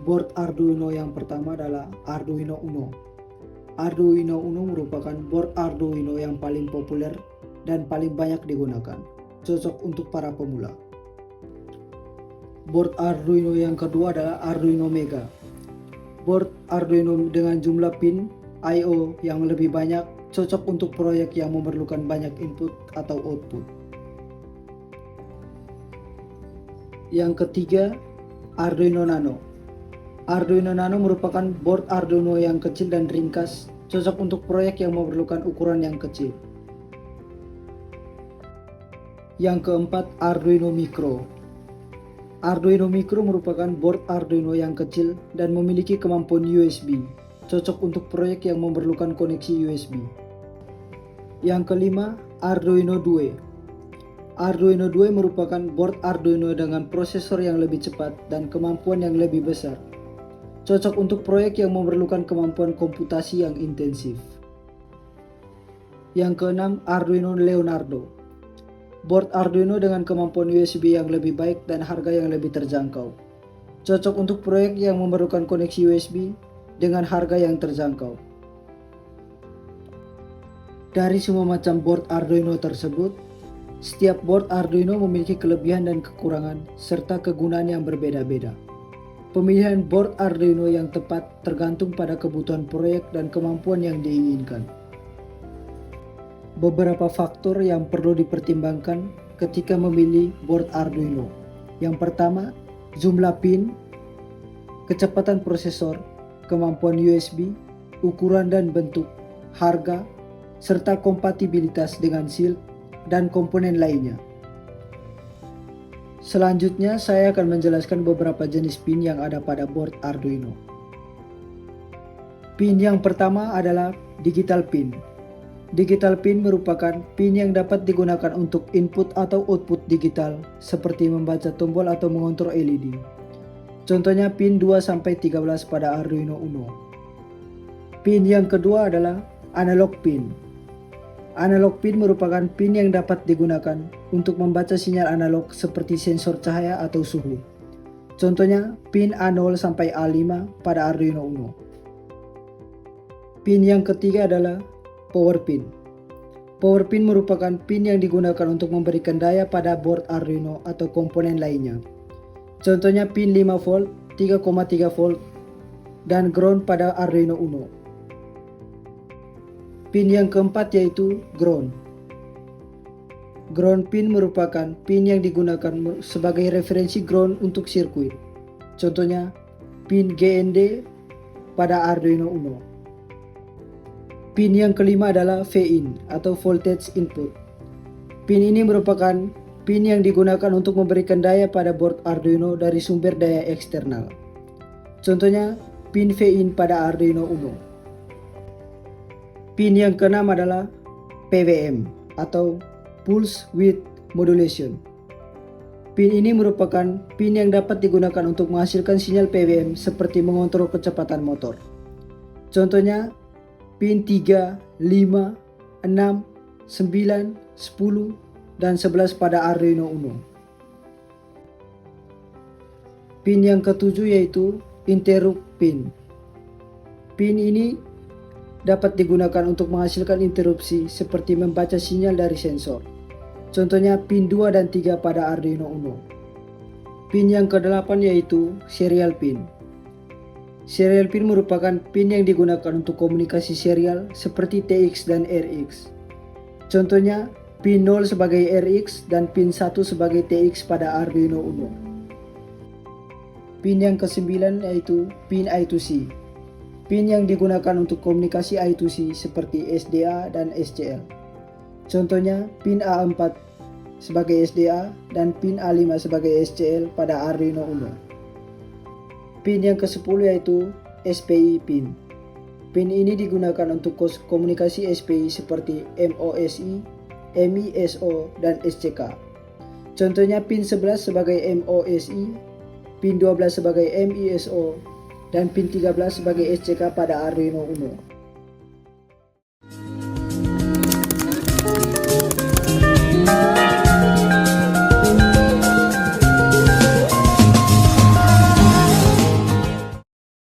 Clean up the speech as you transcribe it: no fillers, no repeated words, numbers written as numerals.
Board Arduino yang pertama adalah Arduino Uno. Arduino Uno merupakan board Arduino yang paling populer dan paling banyak digunakan, cocok untuk para pemula. Board Arduino yang kedua adalah Arduino Mega. Board Arduino dengan jumlah pin I/O yang lebih banyak, cocok untuk proyek yang memerlukan banyak input atau output. Yang ketiga, Arduino Nano. Arduino Nano merupakan board Arduino yang kecil dan ringkas, cocok untuk proyek yang memerlukan ukuran yang kecil. Yang keempat, Arduino Micro. Arduino Micro merupakan board Arduino yang kecil dan memiliki kemampuan USB, cocok untuk proyek yang memerlukan koneksi USB. Yang kelima, Arduino Due. Arduino Due merupakan board Arduino dengan prosesor yang lebih cepat dan kemampuan yang lebih besar, cocok untuk proyek yang memerlukan kemampuan komputasi yang intensif. Yang keenam, Arduino Leonardo. Board Arduino dengan kemampuan USB yang lebih baik dan harga yang lebih terjangkau, cocok untuk proyek yang memerlukan koneksi USB dengan harga yang terjangkau. Dari semua macam board Arduino tersebut, setiap board Arduino memiliki kelebihan dan kekurangan serta kegunaan yang berbeda-beda. Pemilihan board Arduino yang tepat tergantung pada kebutuhan proyek dan kemampuan yang diinginkan. Beberapa faktor yang perlu dipertimbangkan ketika memilih board Arduino. Yang pertama, jumlah pin, kecepatan prosesor, kemampuan USB, ukuran dan bentuk, harga, serta kompatibilitas dengan SIL dan komponen lainnya. Selanjutnya, saya akan menjelaskan beberapa jenis pin yang ada pada board Arduino. Pin yang pertama adalah digital pin. Digital pin merupakan pin yang dapat digunakan untuk input atau output digital, seperti membaca tombol atau mengontrol LED. Contohnya pin 2-13 pada Arduino Uno. Pin yang kedua adalah analog pin. Analog pin merupakan pin yang dapat digunakan untuk membaca sinyal analog seperti sensor cahaya atau suhu. Contohnya pin A0 sampai A5 pada Arduino Uno. Pin yang ketiga adalah power pin. Power pin merupakan pin yang digunakan untuk memberikan daya pada board Arduino atau komponen lainnya. Contohnya pin 5 volt, 3,3 volt, dan ground pada Arduino Uno. Pin yang keempat yaitu ground. Ground pin merupakan pin yang digunakan sebagai referensi ground untuk sirkuit. Contohnya pin GND pada Arduino Uno. Pin yang kelima adalah VIN atau voltage input. Pin ini merupakan pin yang digunakan untuk memberikan daya pada board Arduino dari sumber daya eksternal. Contohnya pin VIN pada Arduino Uno. Pin yang keenam adalah PWM atau Pulse Width Modulation. Pin ini merupakan pin yang dapat digunakan untuk menghasilkan sinyal PWM seperti mengontrol kecepatan motor. Contohnya pin 3, 5, 6, 9, 10, dan 11 pada Arduino Uno. Pin yang ketujuh yaitu interrupt pin. Pin ini dapat digunakan untuk menghasilkan interupsi seperti membaca sinyal dari sensor. Contohnya pin 2 dan 3 pada Arduino Uno. Pin yang ke-8 yaitu serial pin. Serial pin merupakan pin yang digunakan untuk komunikasi serial seperti TX dan RX. Contohnya pin 0 sebagai RX dan pin 1 sebagai TX pada Arduino Uno. Pin yang ke-9 yaitu pin I2C. Pin yang digunakan untuk komunikasi I2C seperti SDA dan SCL. Contohnya pin A4 sebagai SDA dan pin A5 sebagai SCL pada Arduino Uno. Pin yang ke-10 yaitu SPI pin. Pin ini digunakan untuk komunikasi SPI seperti MOSI, MISO, dan SCK. Contohnya pin 11 sebagai MOSI, pin 12 sebagai MISO, dan pin 13 sebagai SCK pada Arduino Uno.